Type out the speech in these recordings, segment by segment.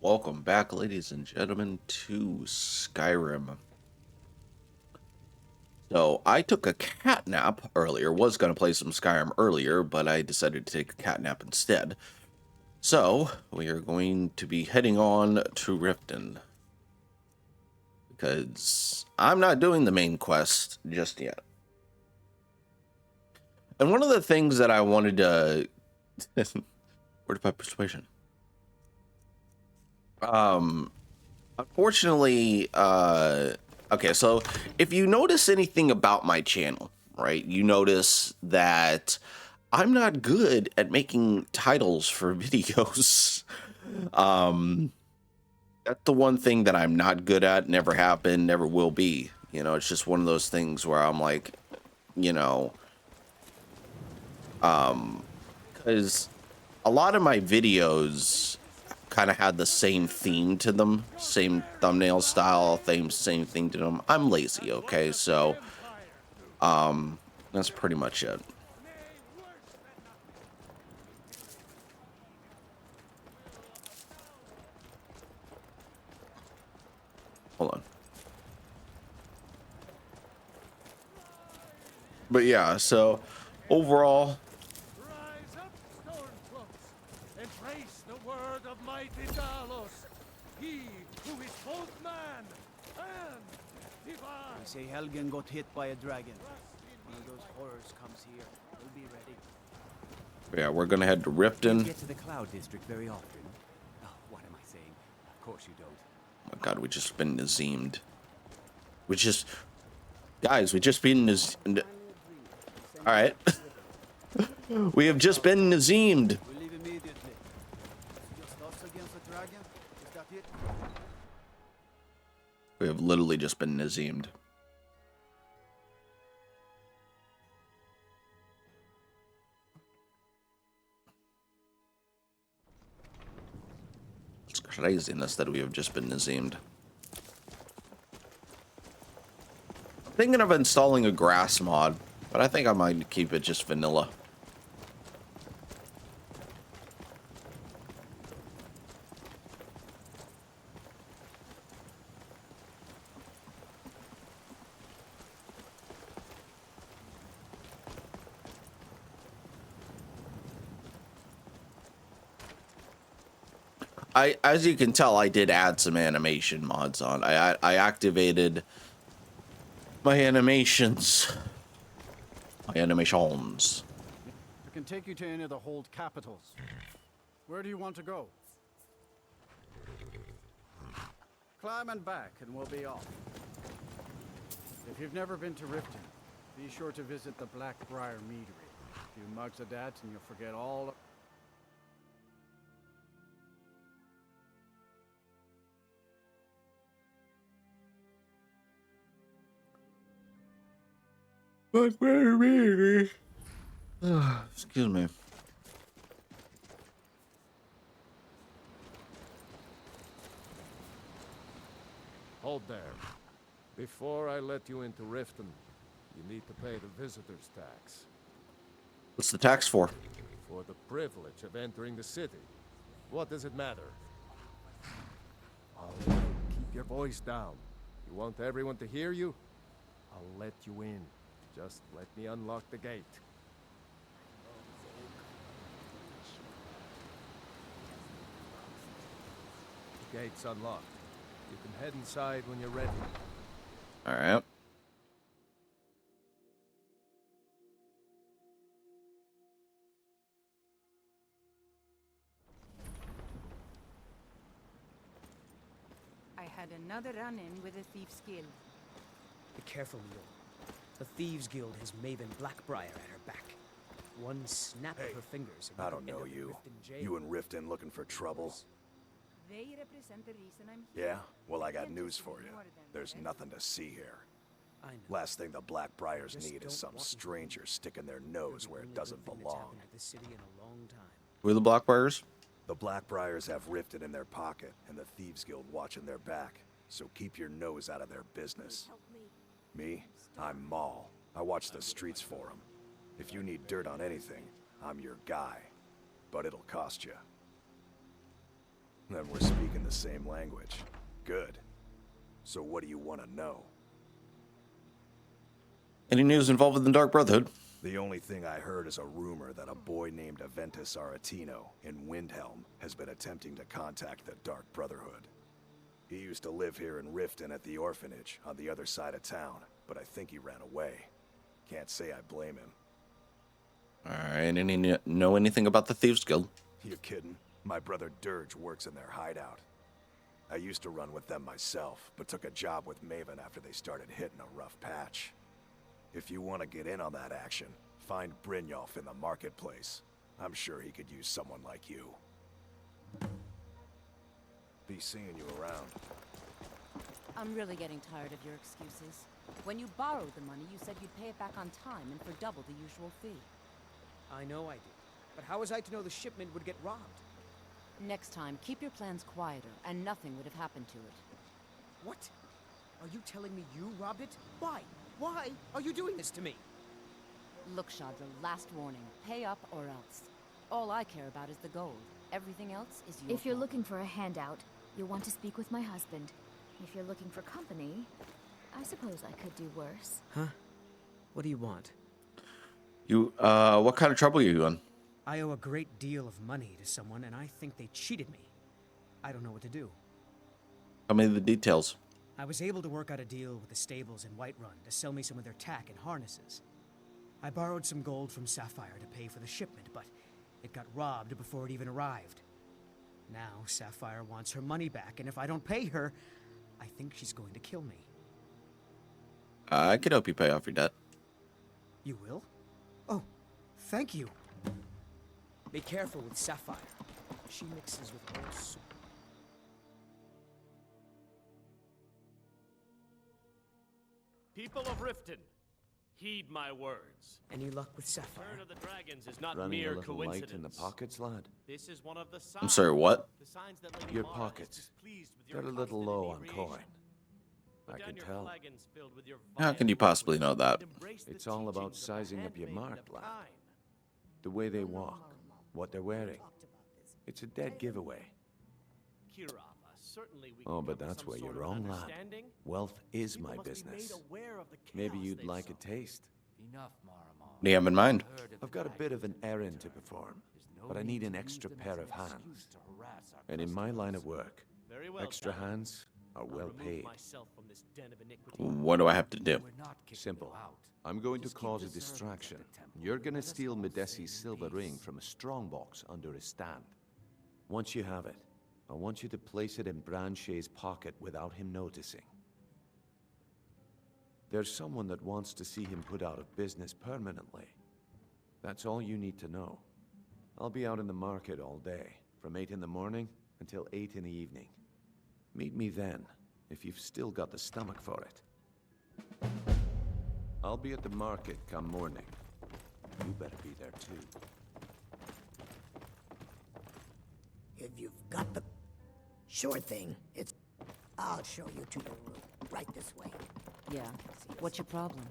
Welcome back, ladies and gentlemen, to Skyrim. So, I took a cat nap earlier, was going to play some Skyrim earlier, but I decided to take a cat nap instead. So, we are going to be heading on to Riften, because I'm not doing the main quest just yet. And one of the things that I wanted to... Word by persuasion. Unfortunately, okay, so if you notice anything about my channel, right, you notice that I'm not good at making titles for videos. um, that's the one thing that I'm not good at, never have been, never will be. You know, it's just one of those things where I'm like, you know, because a lot of my videos kind of had the same theme to them, same thumbnail style, same thing to them. I'm lazy, okay? So, that's pretty much it. Hold on. But yeah, so overall, Rise up, Stormcloaks, and trace the word of mighty Dalos, he who is both man and divine. They say Helgen got hit by a dragon. One of those horrors comes here. We'll be ready. yeah, we're gonna head to You Riften. get to the Cloud District very often. Oh, what am I saying? Of course you don't. Oh my God, we just been Nazeemed. Guys, we just been Nazeemed. All right, we have just been Nazeemed. We'll leave immediately. Just us against the dragon? Is that it? We have literally just been Nazeemed. It's craziness that we have just been Nazeemed. I'm thinking of installing a grass mod, but I think I might keep it just vanilla. As you can tell, I did add some animation mods on. I activated my animations. My animations. I can take you to any of the hold capitals. Where do you want to go? Climb and back, and we'll be off. If you've never been to Riften, be sure to visit the Blackbriar Meadery. A few mugs of that, and you'll forget all. Excuse me. Hold there. Before I let you into Riften, you need to pay the visitor's tax. What's the tax for? For the privilege of entering the city. What does it matter? All right, keep your voice down. You want everyone to hear you? I'll let you in. Just let me unlock the gate. The gate's unlocked. You can head inside when you're ready. All right. I had another run-in with the Thieves Guild. Be careful, Mule. The Thieves Guild has Maven Blackbriar at her back. One snap of her fingers. And I we don't could end know up in you. Riften jail. You and Riften looking for trouble? They represent the reason I'm here. Yeah? Well, I got news for you. There's nothing to see here. I know. Last thing the Blackbriars Just need don't is some want me to stranger believe sticking their You're nose the where it only doesn't good thing that's belong. happened at this city in a long time. Who are the Blackbriars? The Blackbriars have Riften in their pocket, and the Thieves Guild watching their back. So keep your nose out of their business. Me? I'm Maul. I watch the streets for them. If you need dirt on anything, I'm your guy. But it'll cost you. Then we're speaking the same language. Good. So what do you want to know? Any news involving the Dark Brotherhood? The only thing I heard is a rumor that a boy named Aventus Aretino in Windhelm has been attempting to contact the Dark Brotherhood. He used to live here in Riften at the orphanage on the other side of town, but I think he ran away. Can't say I blame him. Alright, any know anything about the Thieves Guild? You kidding? My brother Dirge works in their hideout. I used to run with them myself, but took a job with Maven after they started hitting a rough patch. If you want to get in on that action, find Brynjolf in the marketplace. I'm sure he could use someone like you. Be seeing you around. I'm really getting tired of your excuses. When you borrowed the money, you said you'd pay it back on time and for double the usual fee. I know I did. But how was I to know the shipment would get robbed? Next time, keep your plans quieter, and nothing would have happened to it. What? Are you telling me you robbed it? Why? Why are you doing this to me? Look, Shadra, last warning. Pay up or else. All I care about is the gold. Everything else is your If you're problem. looking for a handout, you'll want to speak with my husband. If you're looking for company, I suppose I could do worse. Huh? What do you want? What kind of trouble are you in? I owe a great deal of money to someone, and I think they cheated me. I don't know what to do. Tell me the details. I was able to work out a deal with the stables in Whiterun to sell me some of their tack and harnesses. I borrowed some gold from Sapphire to pay for the shipment, but it got robbed before it even arrived. Now Sapphire wants her money back, and if I don't pay her, I think she's going to kill me. I can help you pay off your debt. You will? Oh, thank you. Be careful with Sapphire. She mixes with all sorts. People of Riften, heed my words. Any luck with Sapphire? Return of the dragons is not Running mere a little coincidence. light in the pockets, lad? This is one of the signs. I'm sorry, what? The signs that Lady Your Mara is pockets. displeased with your They're a little constant low on inebriation. coin. Put I down can your tell. flagons filled with your How can you vile possibly know that? and embrace the It's all about teachings of the sizing up your handmaiden mark, of lad. Kain. The way they walk, what they're wearing. It's a dead giveaway. Kirava, certainly we Oh, can but come to that's some where sort you're of wrong, lad. understanding. Wealth is People my must be business. made aware of the Maybe chaos you'd they like a sow. taste. Enough, Maramon. What do you have in mind? I've got a bit of an errand to perform, but I need an extra pair of hands. And in my line of work, Very well, extra Talon. hands are I'll well remove paid. myself from this den of iniquity. What do I have to do? Simple. I'm going to cause a distraction. You're gonna steal Medesi's silver ring from a strongbox under his stand. Once you have it, I want you to place it in Branche's pocket without him noticing. There's someone that wants to see him put out of business permanently. That's all you need to know. I'll be out in the market all day, from 8 in the morning until 8 in the evening. Meet me then, if you've still got the stomach for it. I'll be at the market come morning. You better be there too. If you've got the... Sure thing. I'll show you to your room. Right this way. Yeah. What's your problem?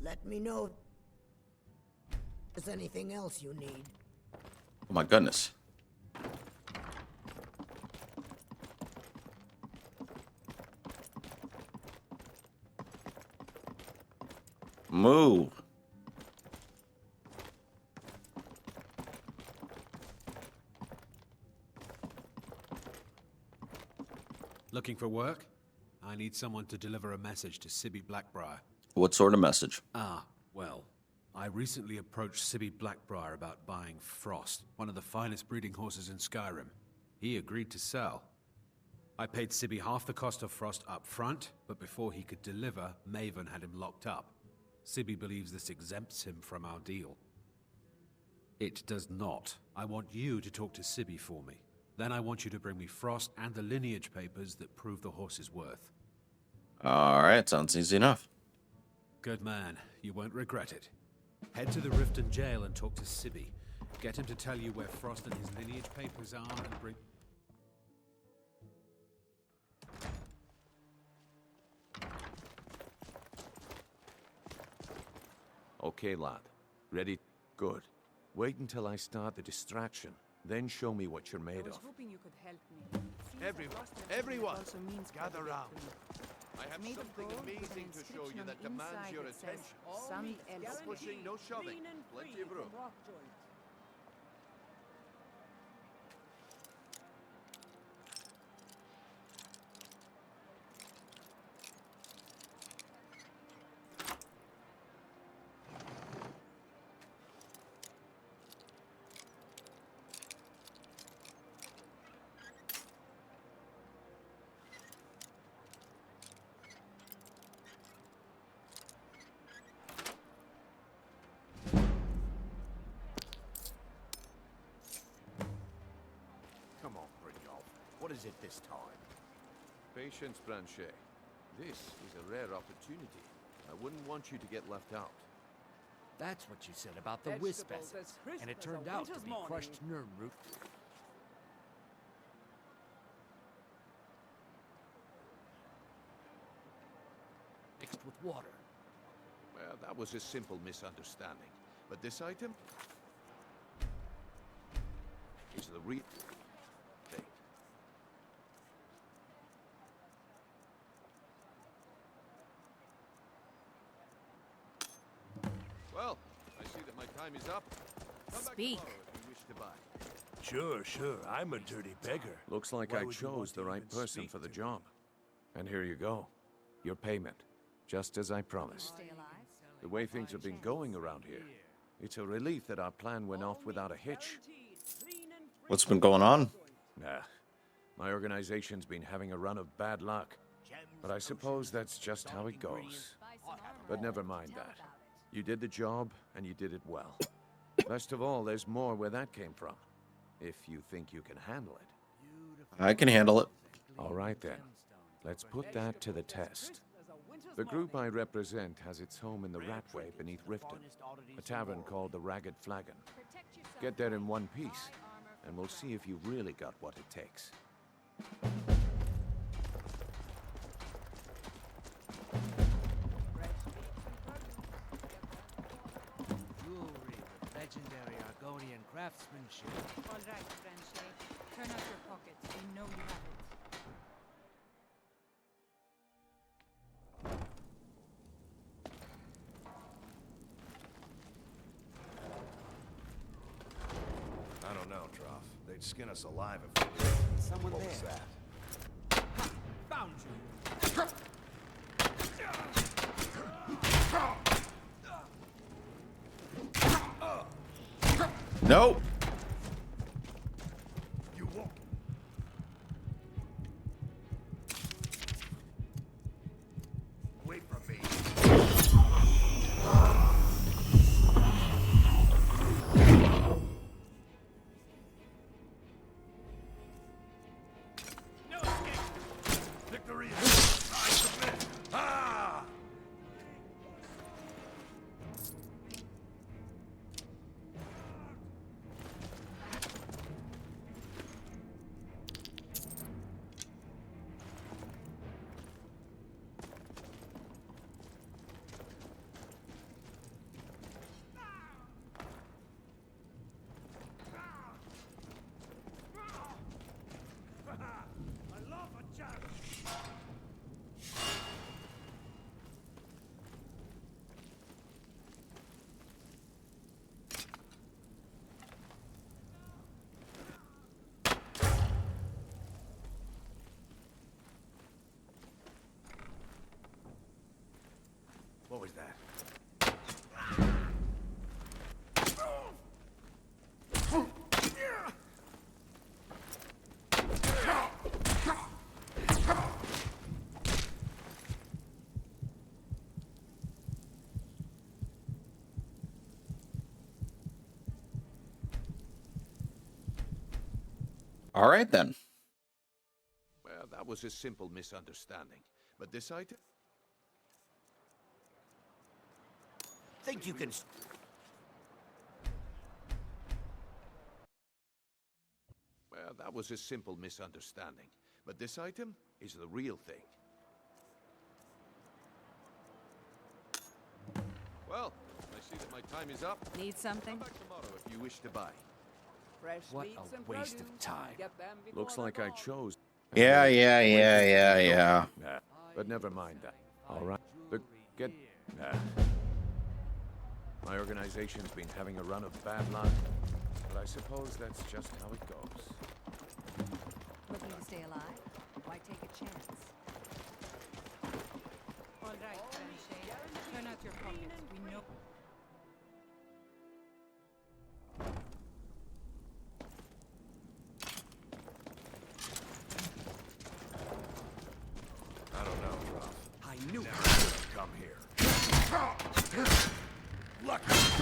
Let me know if there's anything else you need. Oh my goodness. Move. Looking for work? I need someone to deliver a message to Sibby Blackbriar. What sort of message? Well, I recently approached Sibby Blackbriar about buying Frost, one of the finest breeding horses in Skyrim. He agreed to sell. I paid Sibby half the cost of Frost up front, but before he could deliver, Maven had him locked up. Sibby believes this exempts him from our deal. It does not. I want you to talk to Sibby for me. Then I want you to bring me Frost and the lineage papers that prove the horse's worth. Alright, sounds easy enough. Good man. You won't regret it. Head to the Riften jail and talk to Sibby. Get him to tell you where Frost and his lineage papers are and bring... Okay, lad. Ready? Good. Wait until I start the distraction, then show me what you're made of. hoping you could help me. Everyone, Also means gather round. I have Made of something gold with an amazing to show inscription you on that the demands inside your that says, attention. "Sand No elsewhere." pushing, no shoving. Plenty of room. Come on, Brignold. What is it this time? Patience, Blanchet. This is a rare opportunity. I wouldn't want you to get left out. That's what you said about the wisp essence. And it turned out to be crushed nerve root. Mixed with water. Well, that was a simple misunderstanding. But this item is the real thing. Well, I see that my time is up. Come Speak. back tomorrow if you wish to buy. Sure. I'm a dirty beggar. Looks like Why I would you want chose to the right even person speak for the to me? job. And here you go. Your payment. Just as I promised. Stay alive? The way things have been going around here, it's a relief that our plan went off without a hitch. What's been going on? Nah, my organization's been having a run of bad luck. But I suppose that's just how it goes. But never mind that. You did the job, and you did it well. Best of all, there's more where that came from. If you think you can handle it. I can handle it. All right then. Let's put that to the test. The group I represent has its home in the Ratway beneath Riften, a tavern called the Ragged Flagon. Get there in one piece, and we'll see if you've really got what it takes. Jewelry with legendary Argonian craftsmanship. All right, Blanchet. Turn out your pockets. We know you have it. I don't know, Trough. They'd skin us alive if we... Someone What there. was that? Found you. Nope. You won't. Wait from me. No escape! Victory is... I submit! Ah! I love a challenge! What was that? All right then. Well, that was a simple misunderstanding. But this item? Think you can... Well, that was a simple misunderstanding. But this item is the real thing. Well, I see see that my time is up. Need something? Come back tomorrow if you wish to buy. Fresh What meats a and waste of produce. time. Get them before Looks the like I dawn. chose. Yeah, yeah, yeah, yeah, yeah. Nah, but never mind that. All right. But get. Nah. My organization's been having a run of bad luck, but I suppose that's just how it goes. Looking to stay alive? Why take a chance? All right, Franche. Turn out your pockets. We know. I don't know, Ruff. I knew it. Come here. Looks.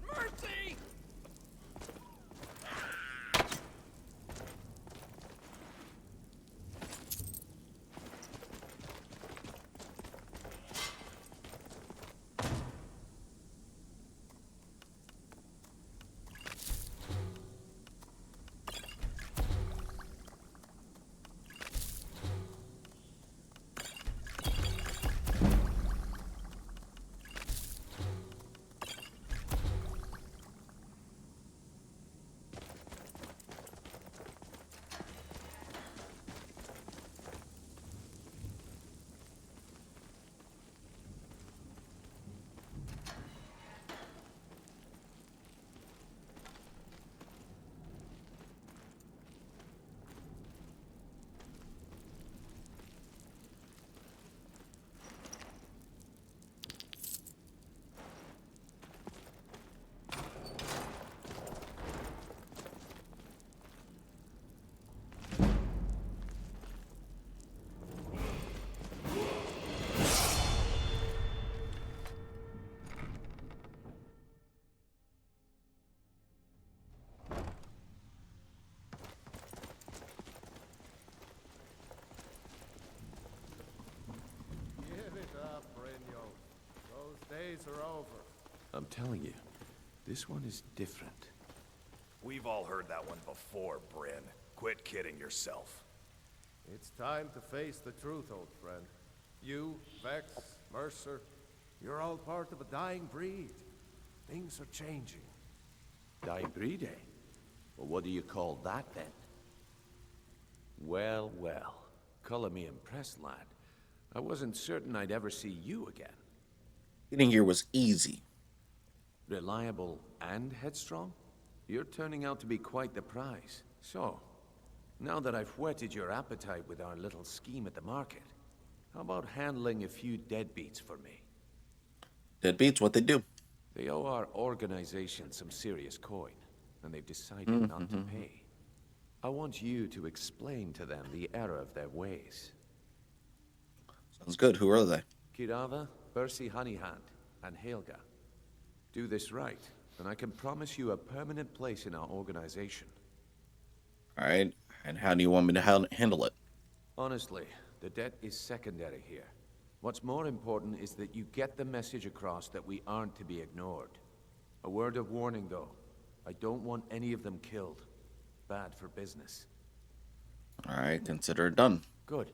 Mercy! days are over. I'm telling you, this one is different. We've all heard that one before, Bryn. Quit kidding yourself. It's time to face the truth, old friend. You, Vex, Mercer, you're all part of a dying breed. Things are changing. Dying breed, eh? Well, what do you call that, then? Well, well. Color me impressed, lad. I wasn't certain I'd ever see you again. Getting here was easy. Reliable and headstrong? You're turning out to be quite the prize. So, now that I've whetted your appetite with our little scheme at the market, how about handling a few deadbeats for me? Deadbeats, what they do? They owe our organization some serious coin, and they've decided not to pay. I want you to explain to them the error of their ways. Sounds good. Who are they? Kirava, Percy Honeyhand, and Helga. Do this right, and I can promise you a permanent place in our organization. All right. And how do you want me to handle it? Honestly, the debt is secondary here. What's more important is that you get the message across that we aren't to be ignored. A word of warning, though. I don't want any of them killed. Bad for business. All right, consider it done. Good.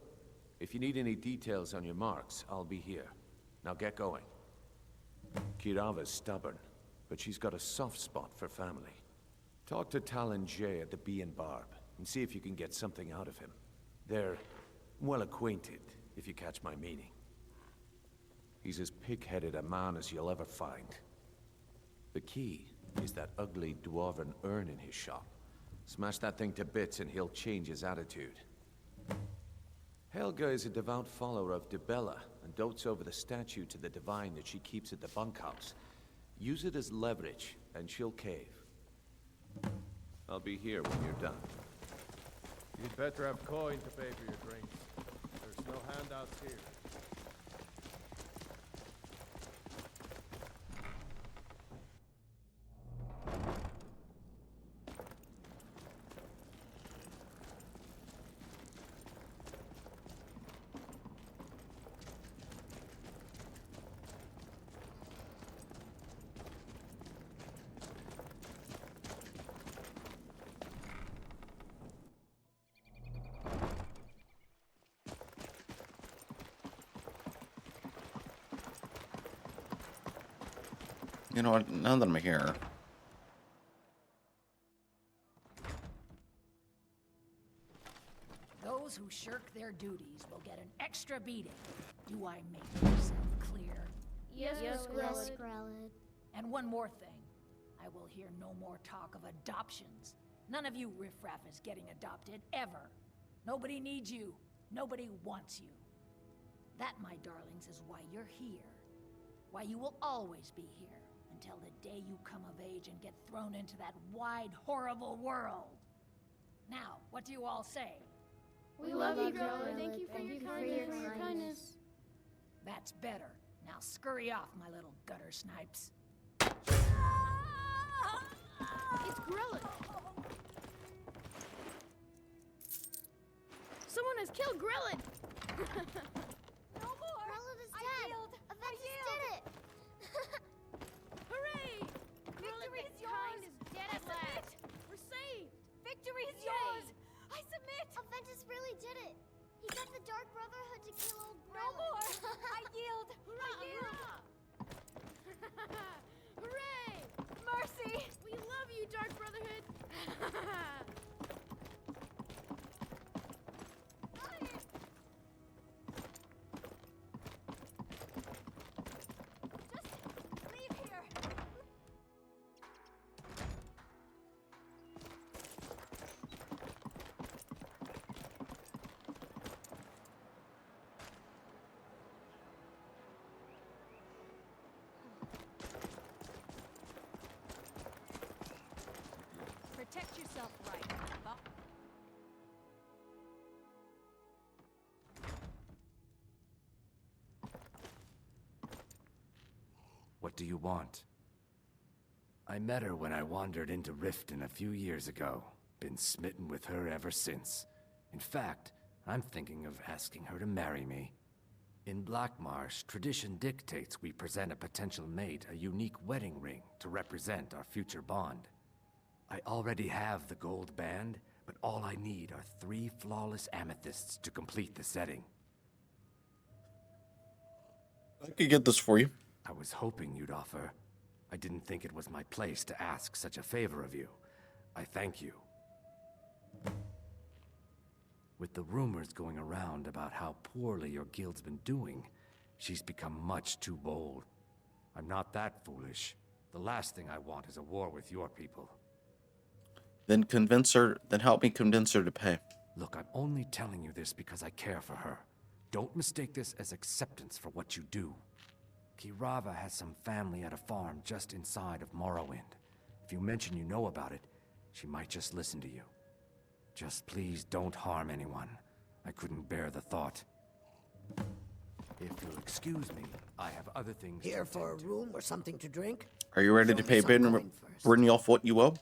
If you need any details on your marks, I'll be here. Now get going. Kirava's stubborn, but she's got a soft spot for family. Talk to Talon Jay at the Bee and Barb, and see if you can get something out of him. They're well acquainted, if you catch my meaning. He's as pig-headed a man as you'll ever find. The key is that ugly dwarven urn in his shop. Smash that thing to bits and he'll change his attitude. Helga is a devout follower of Dibella and dotes over the statue to the divine that she keeps at the bunkhouse. Use it as leverage, and she'll cave. I'll be here when you're done. You'd better have coin to pay for your drinks. There's no handouts here. You know what? Now that I'm here, Those who shirk their duties will get an extra beating. Do I make myself clear? Yes, Skrellid. And one more thing. I will hear no more talk of adoptions. None of you riffraff is getting adopted, ever. Nobody needs you. Nobody wants you. That, my darlings, is why you're here. Why you will always be here. Until the day you come of age and get thrown into that wide, horrible world. Now, what do you all say? We love you, Growler. Thank you for your kindness. That's better. Now scurry off, my little gutter snipes. It's Grillin. Someone has killed Grillin. No more! Grillin is I dead. yield. Avengers did it. Hooray! Victory is yours! Kind is dead at last. We're saved. Victory is Yay. yours! I submit! Avengers really did it. He got the Dark Brotherhood to kill old No Grillin. more! I yield! I yield! Hooray! Mercy! We love you, Dark Brotherhood. Just leave here! Protect yourself right. What do you want? I met her when I wandered into Riften a few years ago. Been smitten with her ever since. In fact, I'm thinking of asking her to marry me. In Blackmarsh, tradition dictates we present a potential mate a unique wedding ring to represent our future bond. I already have the gold band, but all I need are 3 flawless amethysts to complete the setting. I could get this for you. I was hoping you'd offer. I didn't think it was my place to ask such a favor of you. I thank you. With the rumors going around about how poorly your guild's been doing, she's become much too bold. I'm not that foolish. The last thing I want is a war with your people. Then convince her, then help me convince her to pay. Look, I'm only telling you this because I care for her. Don't mistake this as acceptance for what you do. Kirava has some family at a farm just inside of Morrowind. If you mention you know about it, she might just listen to you. Just please don't harm anyone. I couldn't bear the thought. If you'll excuse me, I have other things Here to for a attend to. room or something to drink? Are you ready Show to me pay some coin first. Brynjolf what you owe?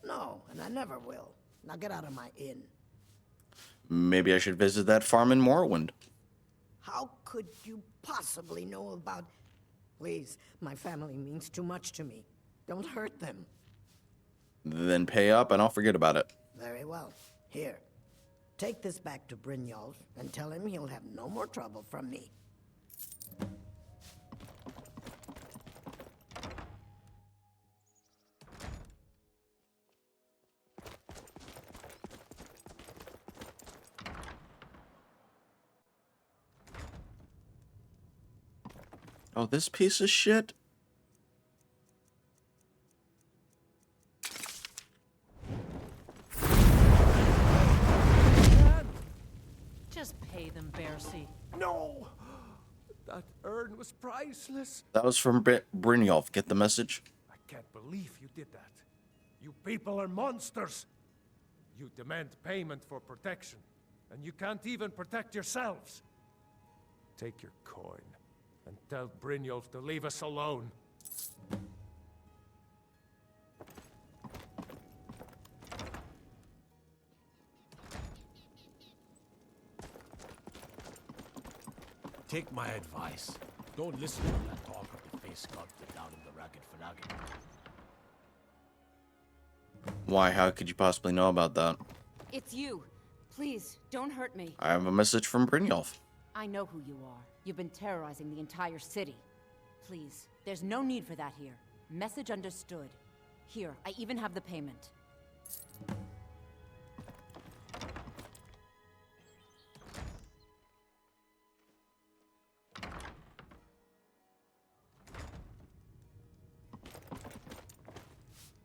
No, and I never will. Now get out of my inn. Maybe I should visit that farm in Morrowind. How could you possibly know about... Please, my family means too much to me. Don't hurt them. Then pay up and I'll forget about it. Very well. Here. Take this back to Brynjolf and tell him he'll have no more trouble from me. Oh, this piece of shit? Just pay them, Bercy. No! That urn was priceless. That was from Brynjolf. Get the message? I can't believe you did that. You people are monsters. You demand payment for protection, and you can't even protect yourselves. Take your coin, and tell Brynjolf to leave us alone. Take my advice. Don't listen to that talk of the face sculpted down in the Ragged Flagon. Why? How could you possibly know about that? It's you. Please, don't hurt me. I have a message from Brynjolf. I know who you are. You've been terrorizing the entire city. Please, there's no need for that here. Message understood. Here, I even have the payment.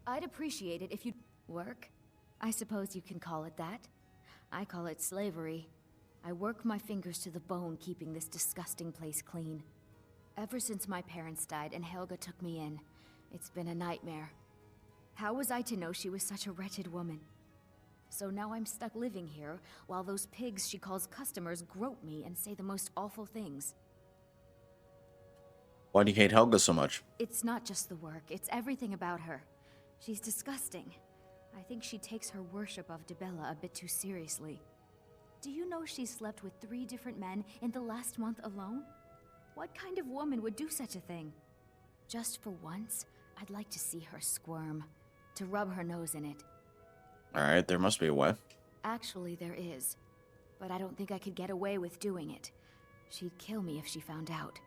I'd appreciate it if you'd work. I suppose you can call it that. I call it slavery. I work my fingers to the bone keeping this disgusting place clean. Ever since my parents died and Helga took me in, it's been a nightmare. How was I to know she was such a wretched woman? So now I'm stuck living here, while those pigs she calls customers grope me and say the most awful things. Why do you hate Helga so much? It's not just the work, it's everything about her. She's disgusting. I think she takes her worship of Dibella a bit too seriously. Do you know she slept with 3 different men in the last month alone? What kind of woman would do such a thing? Just for once, I'd like to see her squirm, to rub her nose in it. Alright, there must be a way. Actually, there is. But I don't think I could get away with doing it. She'd kill me if she found out.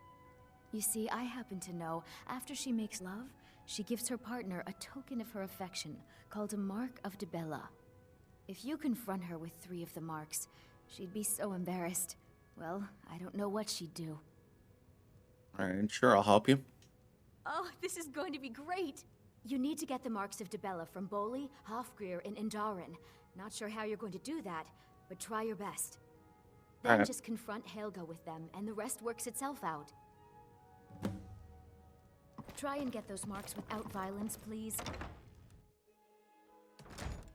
You see, I happen to know, after she makes love, she gives her partner a token of her affection, called a Mark of Dibella. If you confront her with 3 of the marks, she'd be so embarrassed. Well, I don't know what she'd do. Alright, sure, I'll help you. Oh, this is going to be great! You need to get the marks of Dibella from Boli, Hofgrir, and Indaren. Not sure how you're going to do that, but try your best. Then just confront Helga with them, and the rest works itself out. Try and get those marks without violence, please.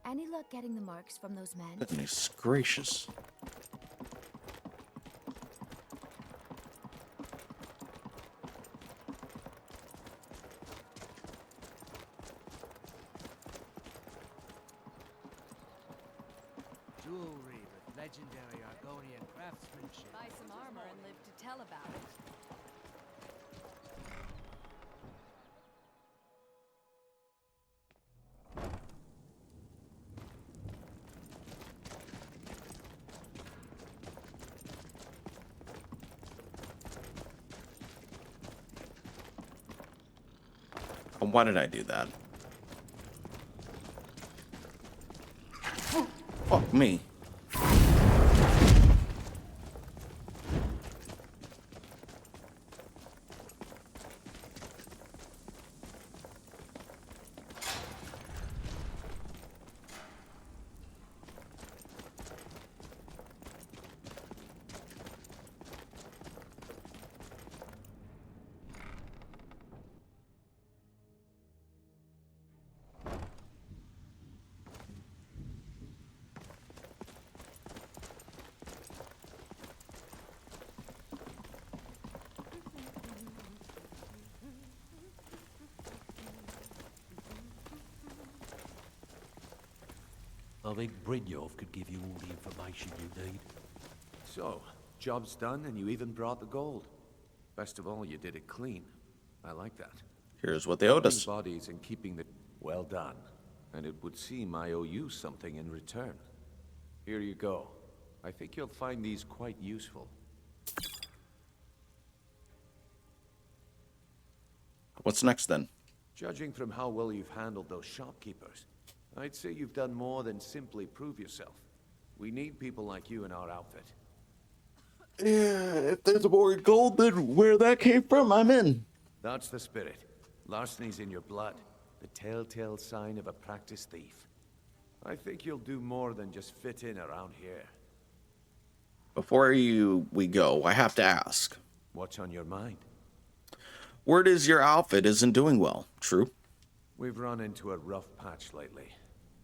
Any luck getting the marks from those men? Goodness gracious. Jewelry with legendary Argonian craftsmanship. Buy some armor and live to tell about it. Why did I do that? Fuck me. I think Brynjolf could give you all the information you need. So, job's done and you even brought the gold. Best of all, you did it clean. I like that. Here's what they owed us. Bodies and keeping the... Well done. And it would seem I owe you something in return. Here you go. I think you'll find these quite useful. What's next then? Judging from how well you've handled those shopkeepers, I'd say you've done more than simply prove yourself. We need people like you in our outfit. Yeah, if there's more gold than where that came from, I'm in. That's the spirit. Larceny's in your blood. The telltale sign of a practiced thief. I think you'll do more than just fit in around here. Before we go, I have to ask. What's on your mind? Word is your outfit isn't doing well, true? We've run into a rough patch lately,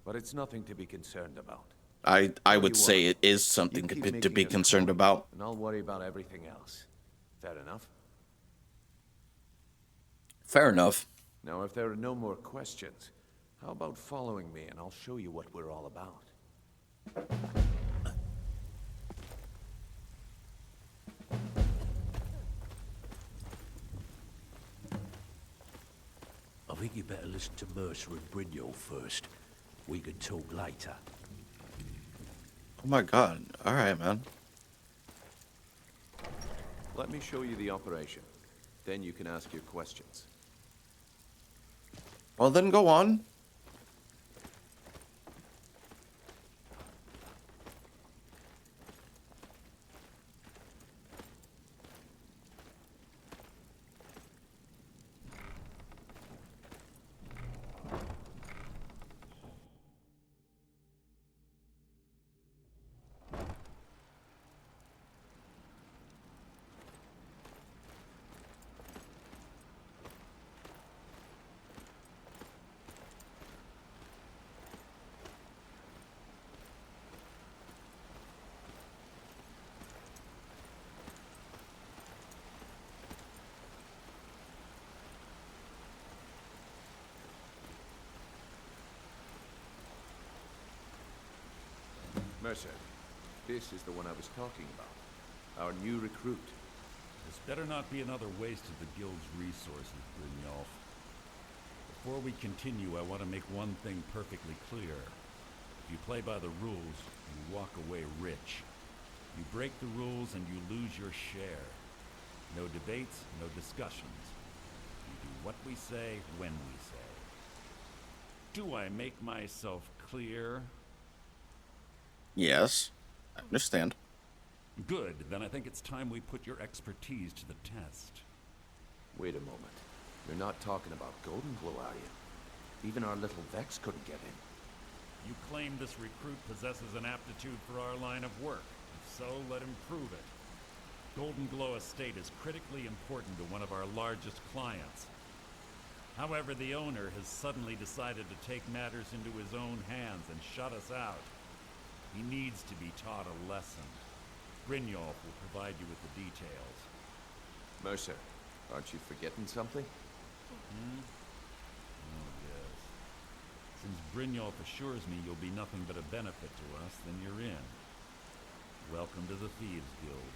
but it's nothing to be concerned about. I would say it is something to be concerned about. And I'll worry about everything else. Fair enough? Fair enough. Now, if there are no more questions, how about following me and I'll show you what we're all about. I think you better listen to Mercer and Brynjolf first. We can talk later. Oh my god. Alright, man. Let me show you the operation. Then you can ask your questions. Well, then go on. Mercer, this is the one I was talking about. Our new recruit. This better not be another waste of the guild's resources, Brynjolf. Before we continue, I want to make one thing perfectly clear. If you play by the rules, you walk away rich. You break the rules and you lose your share. No debates, no discussions. You do what we say, when we say. Do I make myself clear? Yes, I understand. Good, then I think it's time we put your expertise to the test. Wait a moment. You're not talking about Golden Glow, are you? Even our little Vex couldn't get in. You claim this recruit possesses an aptitude for our line of work. If so, let him prove it. Golden Glow Estate is critically important to one of our largest clients. However, the owner has suddenly decided to take matters into his own hands and shut us out. He needs to be taught a lesson. Brynjolf will provide you with the details. Mercer, aren't you forgetting something? Hmm? Oh, yes. Since Brynjolf assures me you'll be nothing but a benefit to us, then you're in. Welcome to the Thieves Guild.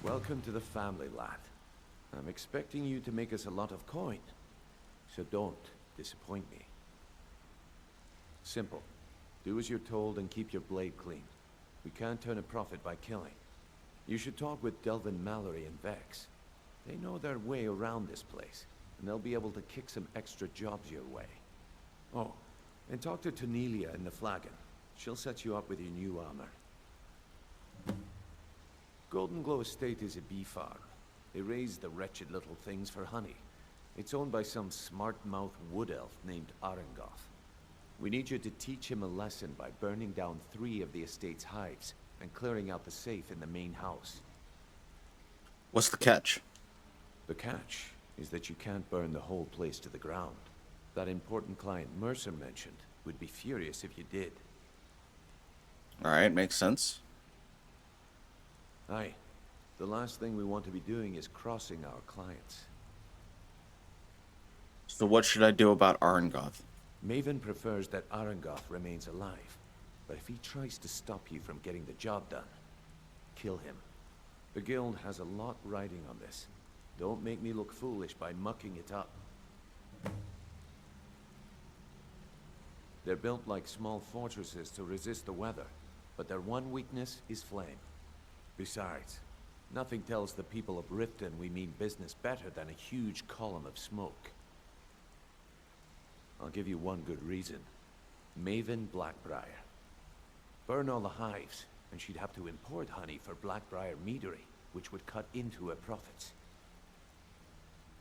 Welcome to the family, lad. I'm expecting you to make us a lot of coin. So don't disappoint me. Simple. Do as you're told and keep your blade clean. We can't turn a profit by killing. You should talk with Delvin Mallory and Vex. They know their way around this place, and they'll be able to kick some extra jobs your way. Oh, and talk to Tonelia in the Flagon. She'll set you up with your new armor. Golden Glow Estate is a bee farm. They raise the wretched little things for honey. It's owned by some smart-mouthed wood elf named Arengoth. We need you to teach him a lesson by burning down 3 of the estate's hives and clearing out the safe in the main house. What's the catch? The catch is that you can't burn the whole place to the ground. That important client Mercer mentioned would be furious if you did. Alright, makes sense. Aye. The last thing we want to be doing is crossing our clients. So what should I do about Arengoth? Maven prefers that Arengoth remains alive. But if he tries to stop you from getting the job done, kill him. The guild has a lot riding on this. Don't make me look foolish by mucking it up. They're built like small fortresses to resist the weather, but their one weakness is flame. Besides, nothing tells the people of Riften we mean business better than a huge column of smoke. I'll give you one good reason. Maven Blackbriar. Burn all the hives, and she'd have to import honey for Blackbriar meadery, which would cut into her profits.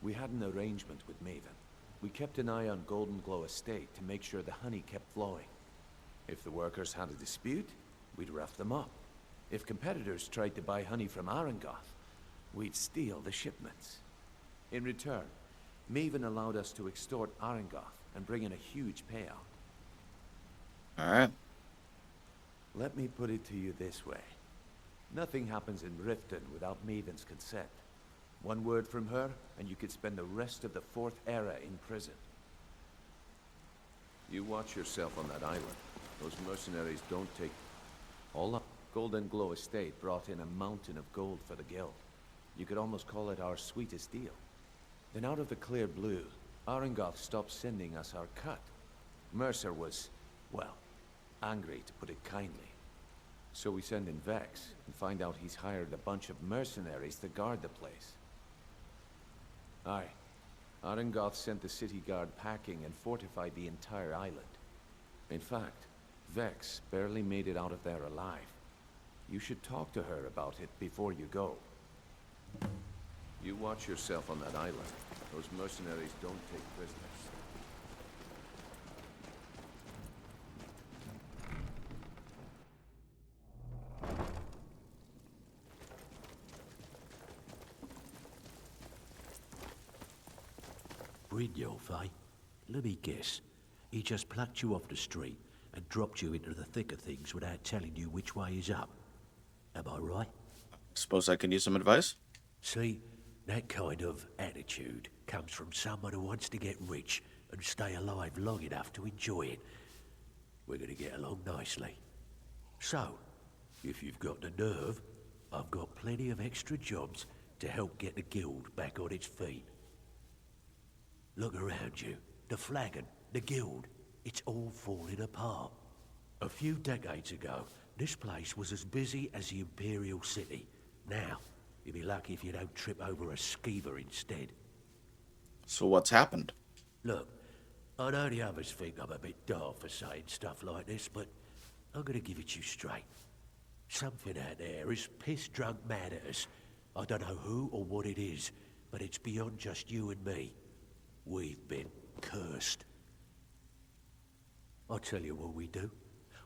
We had an arrangement with Maven. We kept an eye on Golden Glow Estate to make sure the honey kept flowing. If the workers had a dispute, we'd rough them up. If competitors tried to buy honey from Arangoth, we'd steal the shipments. In return, Maven allowed us to extort Arangoth and bring in a huge payout. Alright. Let me put it to you this way. Nothing happens in Riften without Maven's consent. One word from her, and you could spend the rest of the Fourth Era in prison. You watch yourself on that island. Those mercenaries don't take... All up. Golden Glow Estate brought in a mountain of gold for the guild. You could almost call it our sweetest deal. Then out of the clear blue, Arangoth stopped sending us our cut. Mercer was, well, angry to put it kindly. So we send in Vex and find out he's hired a bunch of mercenaries to guard the place. Aye. Arangoth sent the city guard packing and fortified the entire island. In fact, Vex barely made it out of there alive. You should talk to her about it before you go. You watch yourself on that island. Those mercenaries don't take prisoners. Brynjolf, eh? Let me guess. He just plucked you off the street and dropped you into the thick of things without telling you which way is up. Am I right? Suppose I can use some advice? See, that kind of attitude comes from someone who wants to get rich and stay alive long enough to enjoy it. We're gonna get along nicely. So, if you've got the nerve, I've got plenty of extra jobs to help get the guild back on its feet. Look around you. The flagon, the guild, it's all falling apart. A few decades ago, this place was as busy as the Imperial City. Now, you'll be lucky if you don't trip over a skeever instead. So what's happened? Look, I know the others think I'm a bit daft for saying stuff like this, but I'm gonna give it to you straight. Something out there is piss-drunk mad at us. I don't know who or what it is, but it's beyond just you and me. We've been cursed. I'll tell you what we do.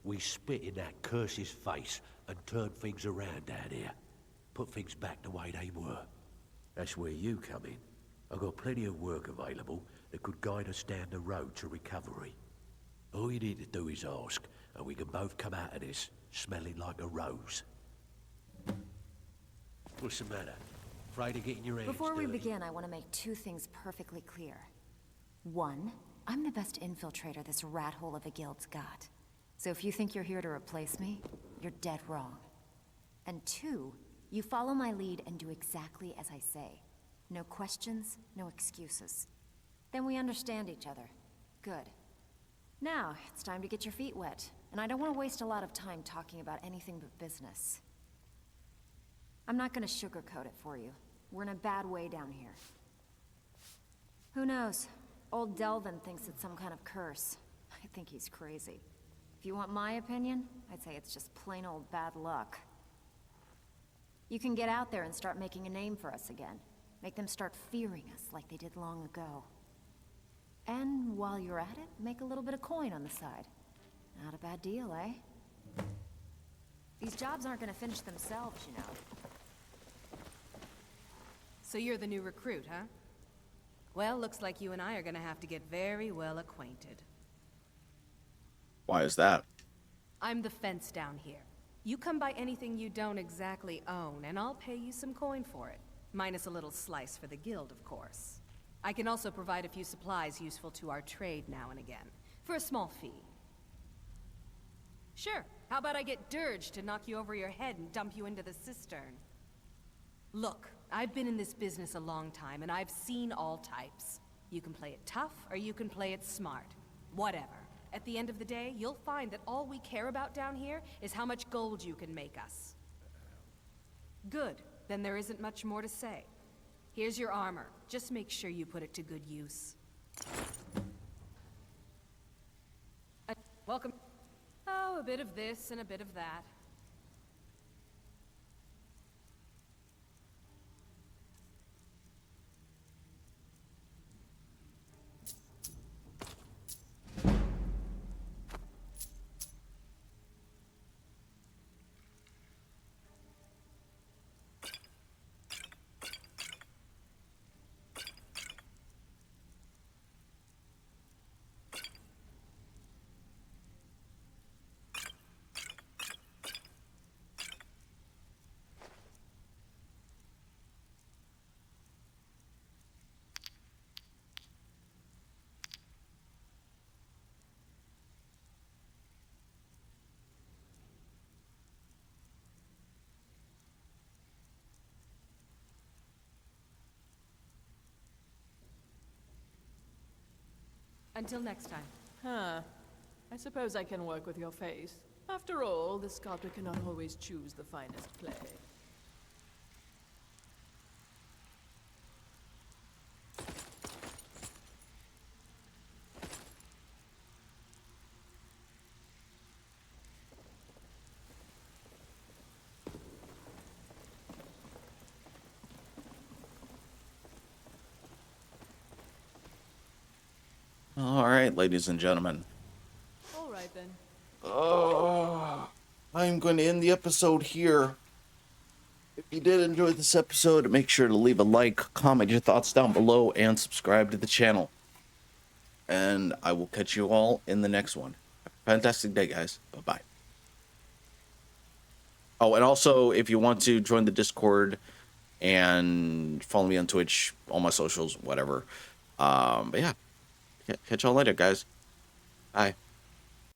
We spit in that curse's face and turn things around down here. Put things back the way they were. That's where you come in. I've got plenty of work available that could guide us down the road to recovery. All you need to do is ask, and we can both come out of this smelling like a rose. What's the matter? Afraid of getting your hands Before we dirty? begin, I want to make two things perfectly clear. One, I'm the best infiltrator this rat hole of a guild's got. So if you think you're here to replace me, you're dead wrong. And two, you follow my lead and do exactly as I say. No questions, no excuses. Then we understand each other. Good. Now, it's time to get your feet wet, and I don't want to waste a lot of time talking about anything but business. I'm not gonna sugarcoat it for you. We're in a bad way down here. Who knows? Old Delvin thinks it's some kind of curse. I think he's crazy. If you want my opinion, I'd say it's just plain old bad luck. You can get out there and start making a name for us again. Make them start fearing us like they did long ago. And while you're at it, make a little bit of coin on the side. Not a bad deal, eh? These jobs aren't gonna finish themselves, you know. So you're the new recruit, huh? Well, looks like you and I are gonna have to get very well acquainted. Why is that? I'm the fence down here. You come by anything you don't exactly own, and I'll pay you some coin for it. Minus a little slice for the guild, of course. I can also provide a few supplies useful to our trade now and again, for a small fee. Sure, How about I get Dirge to knock you over your head and dump you into the cistern? Look, I've been in this business a long time, and I've seen all types. You can play it tough, or you can play it smart. Whatever. At the end of the day, you'll find that all we care about down here is how much gold you can make us. Good. Then there isn't much more to say. Here's your armor. Just make sure you put it to good use. Welcome. Oh, a bit of this and a bit of that. Until next time. Huh. I suppose I can work with your face. After all, the sculptor cannot always choose the finest clay. All right, ladies and gentlemen. All right, then. I'm going to end the episode here. If you did enjoy this episode, make sure to leave a like, comment your thoughts down below, and subscribe to the channel. And I will catch you all in the next one. Have a fantastic day, guys. Bye-bye. Oh, and also, if you want to join the Discord and follow me on Twitch, all my socials, whatever. But yeah, catch y'all later, guys. Bye.